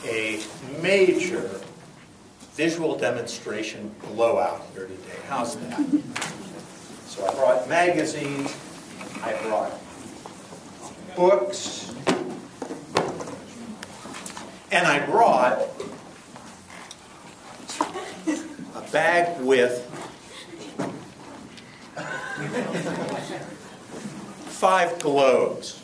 a major visual demonstration blowout here today. How's that? So I brought magazines, I brought books, and I brought a bag with 5 globes.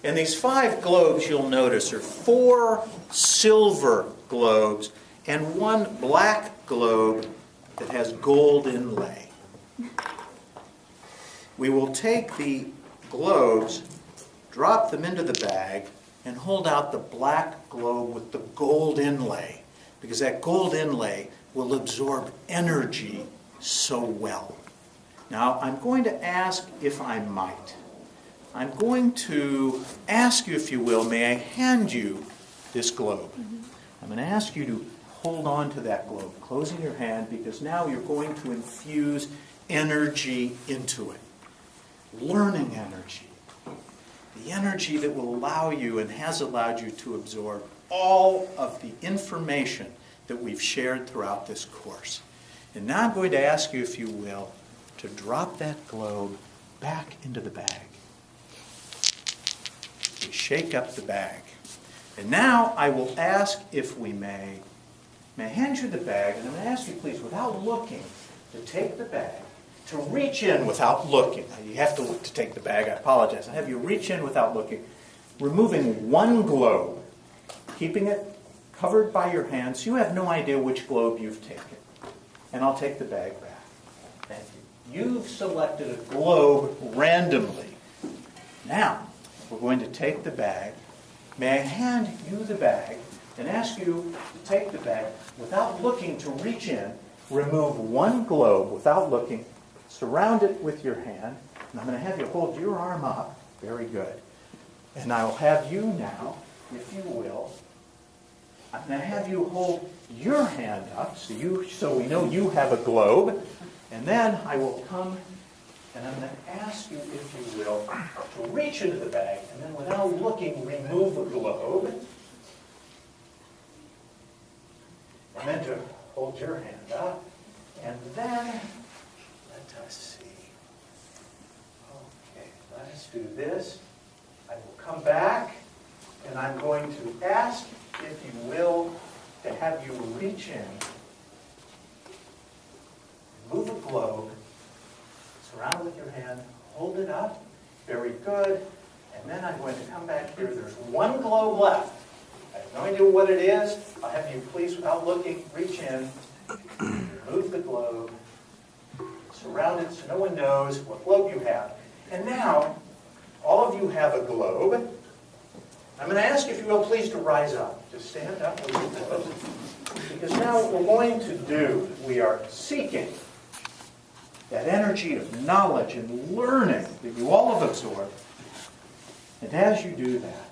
And these 5 globes, you'll notice, are 4 silver globes and 1 black globe that has gold inlay. We will take the globes, drop them into the bag, and hold out the black globe with the gold inlay, because that gold inlay will absorb energy so well. Now, I'm going to ask if I might. I'm going to ask you, if you will, may I hand you this globe? I'm going to ask you to hold on to that globe, closing your hand, because now you're going to infuse energy into it. Learning energy. The energy that will allow you and has allowed you to absorb all of the information that we've shared throughout this course. And now I'm going to ask you, if you will, to drop that globe back into the bag. We shake up the bag. And now I will ask, if we may I hand you the bag, and I'm going to ask you, please, without looking, to take the bag, to reach in without looking. Now, you have to look to take the bag, I apologize. I have you reach in without looking, removing 1 globe, keeping it covered by your hands. You have no idea which globe you've taken. And I'll take the bag back. Thank you. You've selected a globe randomly. Now, we're going to take the bag. May I hand you the bag and ask you to take the bag without looking, to reach in, remove 1 globe without looking, surround it with your hand, and I'm going to have you hold your arm up. Very good. And I'll have you now, if you will, I'm going to have you hold your hand up so we know you have a globe. And then I will come and I'm going to ask you, if you will, to reach into the bag and then without looking, remove a globe. And then to hold your hand up. And then, let us see. Okay, let us do this. I will come back and I'm going to ask, if you will, to have you reach in, move a globe, surround it with your hand, hold it up, very good, and then I'm going to come back here. There's 1 globe left. I have no idea what it is. I'll have you please, without looking, reach in, move the globe, surround it so no one knows what globe you have. And now, all of you have a globe. I'm going to ask, if you will, please to rise up, to stand up with your globe. Because now what we're going to do, we are seeking that energy of knowledge and learning that you all have absorbed. And as you do that,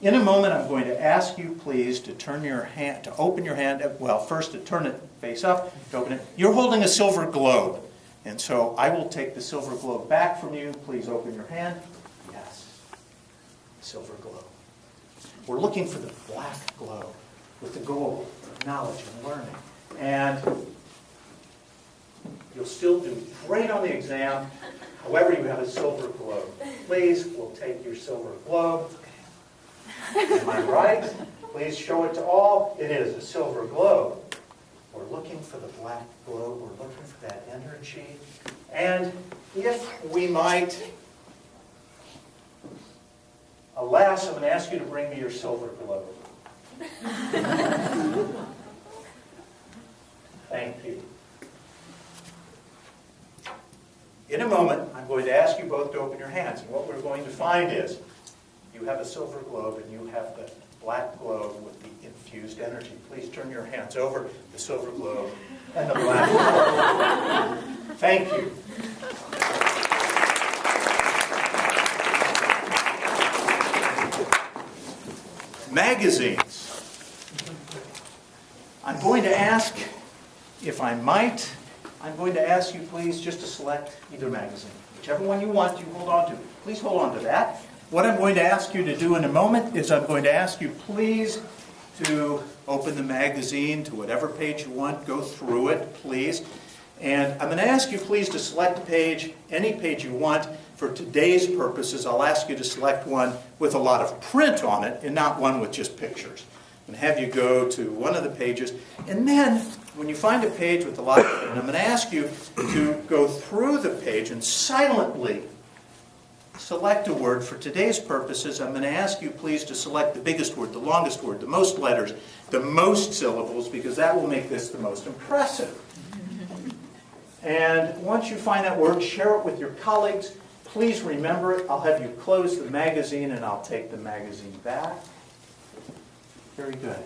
in a moment I'm going to ask you, please, to turn your hand, to open your hand, well, first to turn it face up, to open it. You're holding a silver globe. And so I will take the silver globe back from you. Please open your hand. Yes. Silver globe. We're looking for the black globe with the gold of knowledge and learning. And you'll still do great on the exam. However, you have a silver globe. Please, we'll take your silver globe. Am I right? Please show it to all. It is a silver globe. We're looking for the black globe. We're looking for that energy. And if we might, alas, I'm going to ask you to bring me your silver globe. Thank you. In a moment, I'm going to ask you both to open your hands. And what we're going to find is you have a silver globe and you have the black globe with the infused energy. Please turn your hands over the silver globe and the black globe. Thank you. Magazines. I'm going to ask, if I might, I'm going to ask you please just to select either magazine. Whichever one you want, you hold on to. Please hold on to that. What I'm going to ask you to do in a moment is I'm going to ask you please to open the magazine to whatever page you want, go through it, please. And I'm going to ask you please to select a page, any page you want. For today's purposes, I'll ask you to select one with a lot of print on it and not one with just pictures. I'm going to have you go to one of the pages, and then when you find a page with a lot of print, I'm going to ask you to go through the page and silently select a word. For today's purposes, I'm going to ask you please to select the biggest word, the longest word, the most letters, the most syllables, because that will make this the most impressive. And once you find that word, share it with your colleagues. Please remember it. I'll have you close the magazine and I'll take the magazine back. Very good.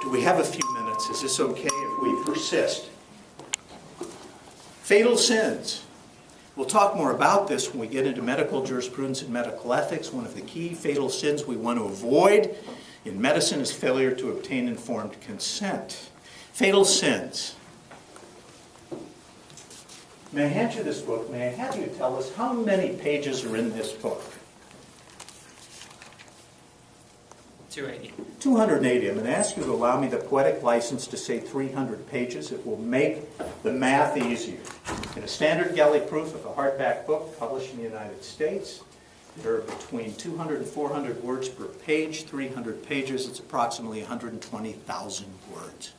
Do we have a few minutes? Is this okay if we persist? Fatal sins. We'll talk more about this when we get into medical jurisprudence and medical ethics. One of the key fatal sins we want to avoid in medicine is failure to obtain informed consent. Fatal sins. May I hand you this book? May I have you tell us how many pages are in this book? 280. 280. I'm going to ask you to allow me the poetic license to say 300 pages. It will make the math easier. In a standard galley proof of a hardback book published in the United States, there are between 200 and 400 words per page. 300 pages, it's approximately 120,000 words.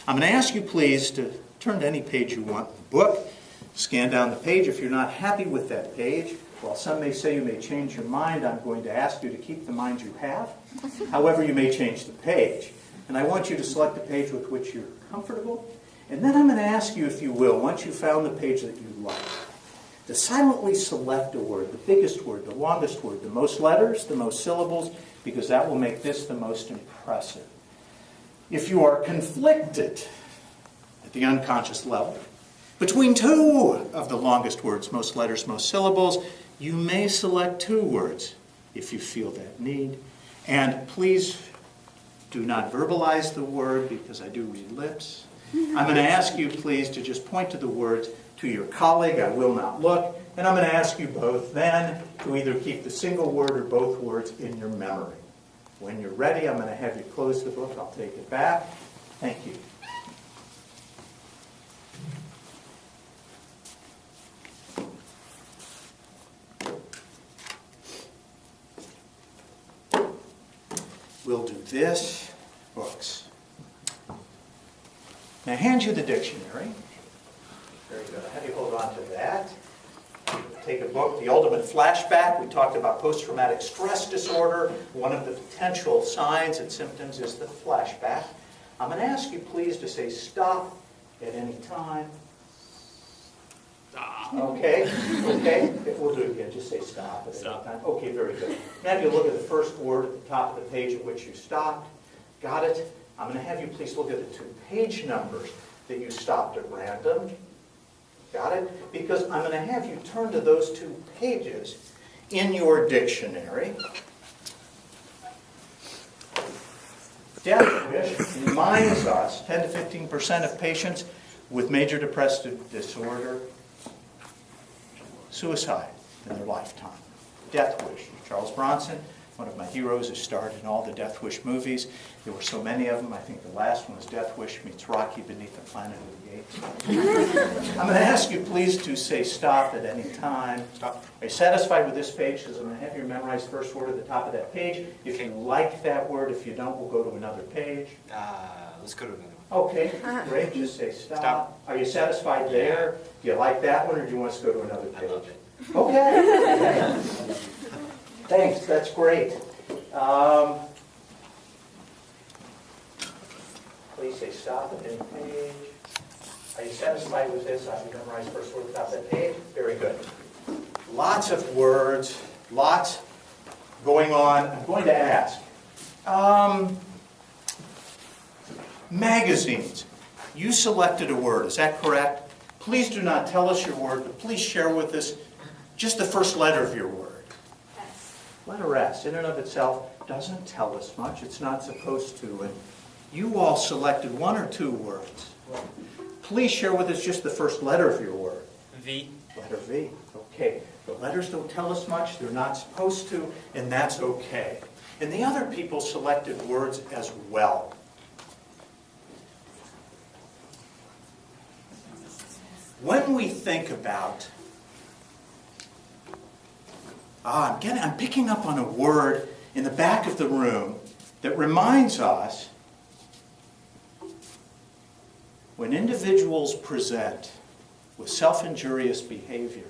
I'm going to ask you please to turn to any page you want in the book. Scan down the page. If you're not happy with that page, while some may say you may change your mind, I'm going to ask you to keep the mind you have. However, you may change the page. And I want you to select the page with which you're comfortable. And then I'm going to ask you, if you will, once you've found the page that you like, to silently select a word, the biggest word, the longest word, the most letters, the most syllables, because that will make this the most impressive. If you are conflicted at the unconscious level between two of the longest words, most letters, most syllables, you may select two words if you feel that need. And please do not verbalize the word because I do read lips. I'm going to ask you please to just point to the words to your colleague. I will not look. And I'm going to ask you both then to either keep the single word or both words in your memory. When you're ready, I'm going to have you close the book. I'll take it back. Thank you. We'll do this. Books. Now, I hand you the dictionary. Very good. I'll have you hold on to that. Take a book, The Ultimate Flashback. We talked about post-traumatic stress disorder. One of the potential signs and symptoms is the flashback. I'm going to ask you please to say stop at any time. Stop. Okay? Okay? We'll do it again. Just say stop at any time. Okay, very good. Now have you look at the first word at the top of the page at which you stopped. Got it? I'm going to have you please look at the 2 page numbers that you stopped at random. Got it? Because I'm going to have you turn to those 2 pages in your dictionary. Death wish reminds us 10 to 15% of patients with major depressive disorder suicide in their lifetime. Death wish. Charles Bronson, one of my heroes, who starred in all the Death Wish movies. There were so many of them. I think the last one was Death Wish meets Rocky Beneath the Planet of the Apes. I'm going to ask you please to say stop at any time. Stop. Are you satisfied with this page? Because I'm going to have you memorize the first word at the top of that page. If you like that word, if you don't, we'll go to another page. Let's go to another one. Okay, great. Just say stop. Stop. Are you satisfied there? Do you like that one, or do you want us to go to another page? I love it. Okay. Thanks. That's great. Please say stop at any page. Are you satisfied with this? I've memorized first word at the top of that page. Very good. Lots of words, lots going on. I'm going to ask. Magazines. You selected a word. Is that correct? Please do not tell us your word, but please share with us just the first letter of your word. S. Letter S, in and of itself, doesn't tell us much. It's not supposed to. And you all selected one or two words. Please share with us just the first letter of your word. V. Letter V. Okay. The letters don't tell us much. They're not supposed to, and that's okay. And the other people selected words as well. When we think about, I'm picking up on a word in the back of the room that reminds us when individuals present with self-injurious behavior,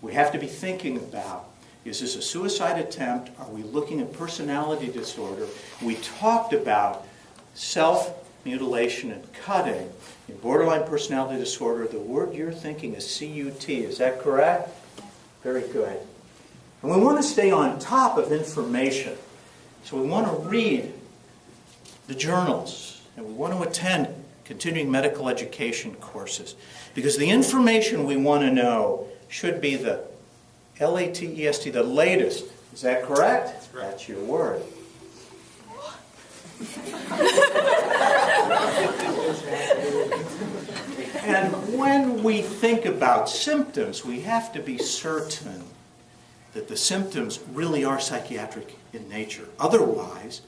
we have to be thinking about, is this a suicide attempt? Are we looking at personality disorder? We talked about self-mutilation and cutting. In borderline personality disorder, the word you're thinking is CUT. Is that correct? Very good. And we want to stay on top of information. So we want to read the journals, and we want to attend continuing medical education courses. Because the information we want to know should be the LATEST, the latest. Is that correct? That's right. That's your word. And when we think about symptoms, we have to be certain that the symptoms really are psychiatric in nature. Otherwise,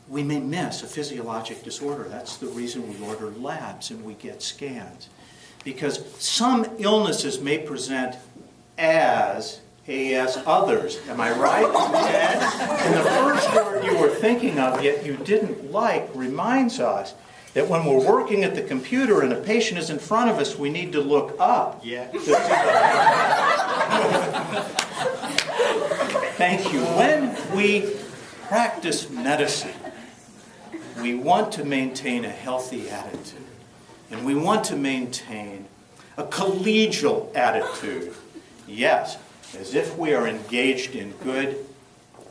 we may miss a physiologic disorder. That's the reason we order labs and we get scans. Because some illnesses may present as others. Am I right? And the first word you were thinking of, yet you didn't like, reminds us that when we're working at the computer and a patient is in front of us, we need to look up. Yeah. Thank you. When we practice medicine, we want to maintain a healthy attitude. And we want to maintain a collegial attitude. Yes, as if we are engaged in good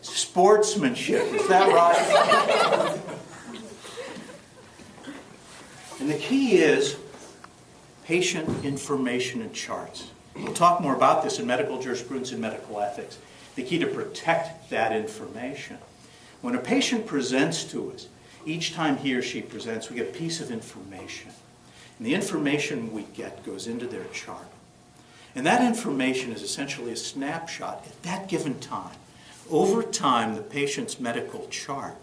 sportsmanship. Is that right? And the key is patient information and charts. We'll talk more about this in medical jurisprudence and medical ethics. The key to protect that information. When a patient presents to us, each time he or she presents, we get a piece of information. And the information we get goes into their chart. And that information is essentially a snapshot at that given time. Over time, the patient's medical chart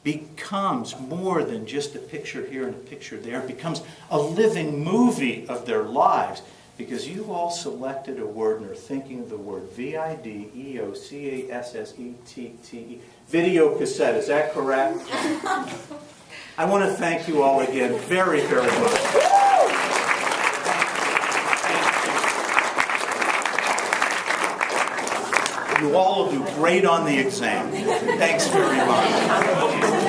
becomes more than just a picture here and a picture there. It becomes a living movie of their lives. Because you all selected a word and are thinking of the word VIDEOCASSETTE, video cassette. Is that correct? I want to thank you all again very, very much. You all will do great on the exam. Thanks very much.